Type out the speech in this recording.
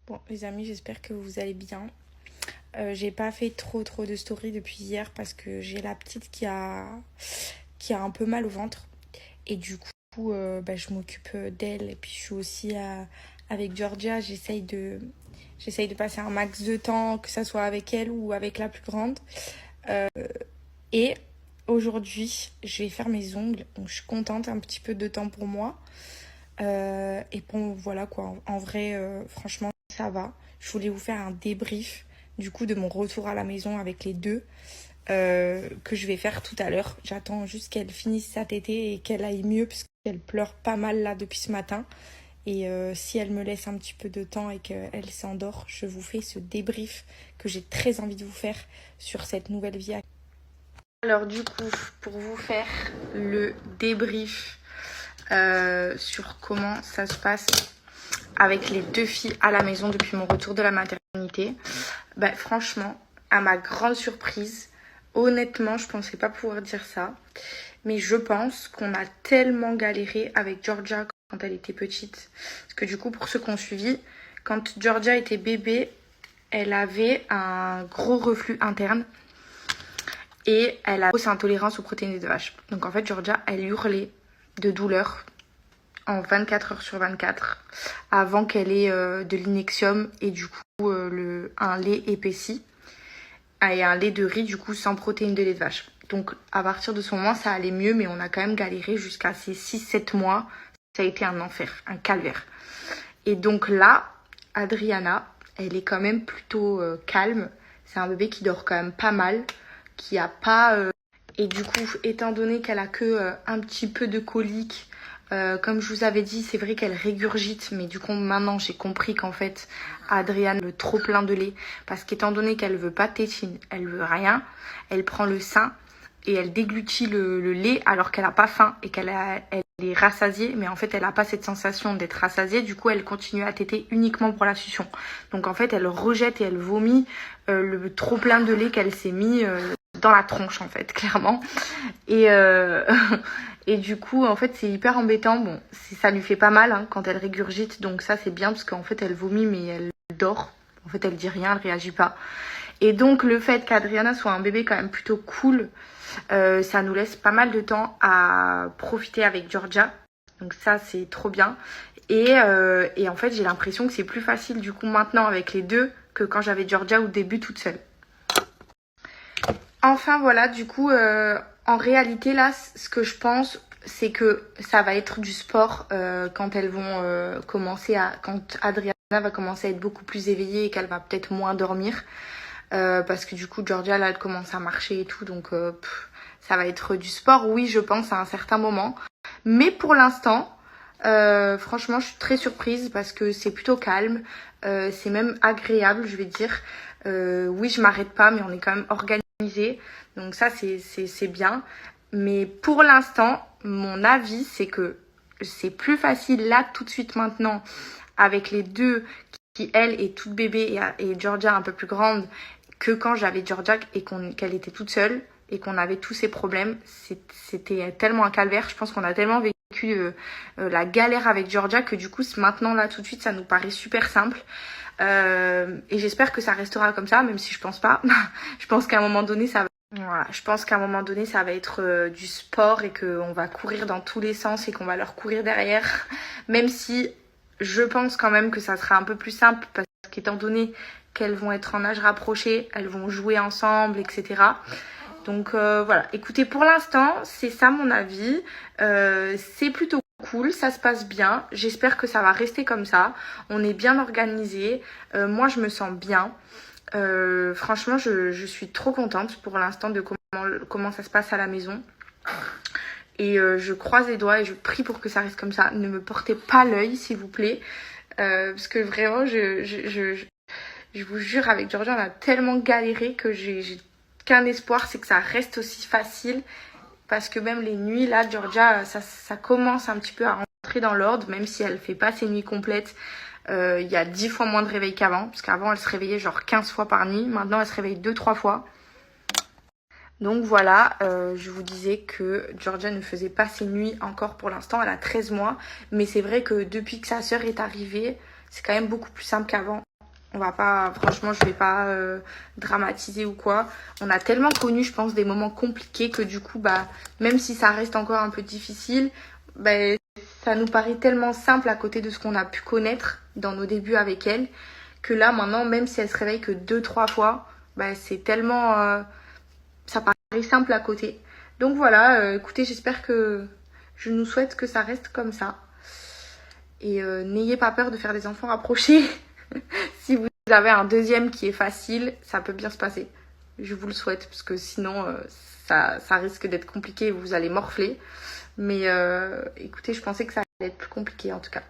Bon les amis, j'espère que vous allez bien. J'ai pas fait trop de stories depuis hier parce que j'ai la petite qui a un peu mal au ventre. Et du coup, je m'occupe d'elle. Et puis je suis aussi avec Georgia. J'essaye de passer un max de temps, que ça soit avec elle ou avec la plus grande. Et aujourd'hui, je vais faire mes ongles. Donc je suis contente, un petit peu de temps pour moi. Et bon, voilà quoi. En vrai, franchement, ça va. Je voulais vous faire un débrief du coup de mon retour à la maison avec les deux que je vais faire tout à l'heure. J'attends juste qu'elle finisse sa tétée et qu'elle aille mieux parce qu'elle pleure pas mal là depuis ce matin. Et si elle me laisse un petit peu de temps et qu'elle s'endort, je vous fais ce débrief que j'ai très envie de vous faire sur cette nouvelle vie. Alors du coup, pour vous faire le débrief sur comment ça se passe avec les deux filles à la maison depuis mon retour de la maternité. Franchement, à ma grande surprise, honnêtement, je pensais pas pouvoir dire ça, mais je pense qu'on a tellement galéré avec Georgia quand elle était petite. Parce que du coup, pour ceux qui ont suivi, quand Georgia était bébé, elle avait un gros reflux interne et elle a une grosse intolérance aux protéines de vache. Donc en fait, Georgia, elle hurlait de douleur en 24 heures sur 24 avant qu'elle ait de l'inexium et du coup un lait épaissi et un lait de riz du coup sans protéines de lait de vache. Donc à partir de ce moment ça allait mieux, mais on a quand même galéré jusqu'à ces 6-7 mois. Ça a été un enfer, un calvaire. Et donc là, Adriana, elle est quand même plutôt calme. C'est un bébé qui dort quand même pas mal, qui a pas... Et du coup, étant donné qu'elle a que un petit peu de colique, comme je vous avais dit, c'est vrai qu'elle régurgite, mais du coup maintenant j'ai compris qu'en fait Adriane veut trop plein de lait, parce qu'étant donné qu'elle veut pas de tétine, elle veut rien, elle prend le sein et elle déglutit le lait alors qu'elle a pas faim et elle est rassasiée, mais en fait elle a pas cette sensation d'être rassasiée, du coup elle continue à téter uniquement pour la succion. Donc en fait elle rejette et elle vomit le trop plein de lait qu'elle s'est mis dans la tronche en fait, clairement. Et et du coup en fait c'est hyper embêtant. Bon, ça lui fait pas mal hein, quand elle régurgite, donc ça c'est bien parce qu'en fait elle vomit mais elle dort. En fait elle dit rien, elle réagit pas. Et donc le fait qu'Adriana soit un bébé quand même plutôt cool, ça nous laisse pas mal de temps à profiter avec Georgia. Donc ça c'est trop bien. Et en fait j'ai l'impression que c'est plus facile du coup maintenant avec les deux que quand j'avais Georgia au début toute seule. Enfin voilà, du coup, en réalité là, ce que je pense, c'est que ça va être du sport quand elles vont quand Adriana va commencer à être beaucoup plus éveillée et qu'elle va peut-être moins dormir. Parce que du coup, Georgia là, elle commence à marcher et tout, donc ça va être du sport, oui, je pense, à un certain moment. Mais pour l'instant, franchement, je suis très surprise parce que c'est plutôt calme, c'est même agréable, je vais dire. Oui, je m'arrête pas, mais on est quand même organisé. Donc ça, c'est bien. Mais pour l'instant, mon avis, c'est que c'est plus facile là, tout de suite maintenant, avec les deux qui, elle, est toute bébé et Georgia un peu plus grande, que quand j'avais Georgia et qu'elle était toute seule et qu'on avait tous ces problèmes. C'était tellement un calvaire. Je pense qu'on a tellement vécu la galère avec Georgia que du coup, maintenant, là, tout de suite, ça nous paraît super simple. Et j'espère que ça restera comme ça, même si je pense pas. Je pense qu'à un moment donné, ça va être du sport et qu'on va courir dans tous les sens et qu'on va leur courir derrière. Même si je pense quand même que ça sera un peu plus simple parce qu'étant donné qu'elles vont être en âge rapproché, elles vont jouer ensemble, etc. Donc voilà, écoutez, pour l'instant, c'est ça mon avis. C'est plutôt cool, ça se passe bien. J'espère que ça va rester comme ça. On est bien organisé. Moi, je me sens bien. Franchement, je suis trop contente pour l'instant de comment ça se passe à la maison. Et je croise les doigts et je prie pour que ça reste comme ça. Ne me portez pas l'œil, s'il vous plaît. Parce que vraiment, je vous jure, avec Georgia, on a tellement galéré que j'ai qu'un espoir, c'est que ça reste aussi facile. Parce que même les nuits, là, Georgia, ça commence un petit peu à rentrer dans l'ordre, même si elle fait pas ses nuits complètes. Il y a 10 fois moins de réveil qu'avant, parce qu'avant, elle se réveillait genre 15 fois par nuit. Maintenant, elle se réveille 2-3 fois. Donc voilà, je vous disais que Georgia ne faisait pas ses nuits encore pour l'instant. Elle a 13 mois. Mais c'est vrai que depuis que sa sœur est arrivée, c'est quand même beaucoup plus simple qu'avant. On va pas, franchement, je vais pas dramatiser ou quoi. On a tellement connu, je pense, des moments compliqués que du coup, bah, même si ça reste encore un peu difficile, bah, ça nous paraît tellement simple à côté de ce qu'on a pu connaître dans nos débuts avec elle, que là, maintenant, même si elle se réveille que 2, 3 fois, bah, c'est tellement, ça paraît simple à côté. Donc voilà, écoutez, j'espère que je nous souhaite que ça reste comme ça. Et n'ayez pas peur de faire des enfants rapprochés. Si vous avez un deuxième qui est facile, ça peut bien se passer. Je vous le souhaite, parce que sinon, ça risque d'être compliqué et vous allez morfler. Mais écoutez, je pensais que ça allait être plus compliqué en tout cas.